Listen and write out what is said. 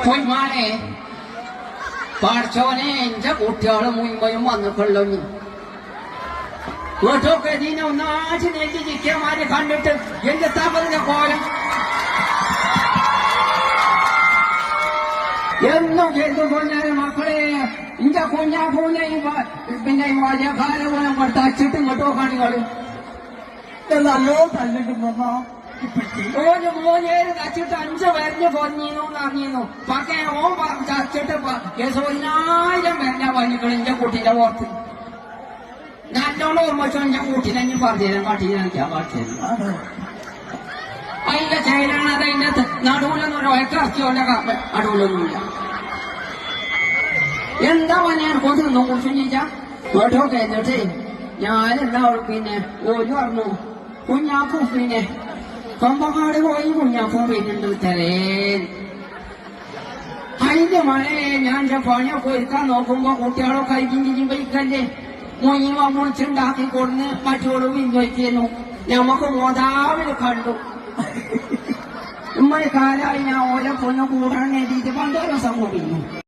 പൊന്മാനെ പഠിച്ചോനെ എന്റെ കുട്ടികളെ മുൻപയും വന്നിട്ടുള്ളൂ വീട്ടൊക്കെ ഇതിനെ ഒന്നാച്ച് നെല്ലി ചിക്കന്മാരെ കണ്ടിട്ട് എന്റെ തപതിന്റെ കോലം എന്നും ചെയ്തു കൊഞ്ഞാൽ മക്കളെ ഇന്റെ കുഞ്ഞാ പൂനെയും പിന്നെ വലിയ കാലം തച്ചിട്ട് ഇങ്ങോട്ടോ കാണികളും നല്ലോ തല്ലിട്ട് ഓന് മോനേര് തച്ചിട്ട് 5 പേരിന് പൊന്നിന്നു അറിഞ്ഞിരുന്നു പക്ഷേ ഓൻ തച്ചിട്ട് 10,000 പേരിനെ വന്നിക്കളി എന്റെ കുട്ടീന്റെ പുറത്ത് നല്ലോണം ഓർമ്മച്ചോ എന്റെ കുട്ടീനെ ഞാൻ പറഞ്ഞുതരാൻ കാട്ടിക്കാൻ പാടില്ല അതിന്റെ ചേരാണ് അത് അതിന്റെ നടുവിലൊന്നും ഒരക്കിറച്ചിയോണ്ട നടുവിലൊന്നുമില്ല എന്താ ഞാൻ കൊണ്ടുവന്നു കുറിച്ചു ചോദിച്ചാ കേട്ടോക്കെ എന്നിട്ട് ഞാനെന്താ പിന്നെ ഓര് പറഞ്ഞു കുഞ്ഞാപ്പും പിന്നെ കൊമ്പക്കാട് പോയി കുഞ്ഞാപ്പും വരുന്നുണ്ട് തരേൻ അതിന്റെ മഴയെ ഞാൻ പണിയൊക്കെ ഒരുക്കാൻ നോക്കുമ്പോ കുട്ടികളൊക്കെ കഴിക്കും വയ്ക്കല്ലേ മുയിവ മുളിച്ചുണ്ടാക്കി കൊടുന്ന് മറ്റോട് വിൻവയ്ക്കുന്നു ഞമ്മക്ക് മോതാവില് കണ്ടു ഉമ്മ കാലായി ഞാൻ ഓരോ പൊണ്ണു കൂടാൻ വേണ്ടിയിട്ട് 12 ദിവസം കൂടിയിരുന്നു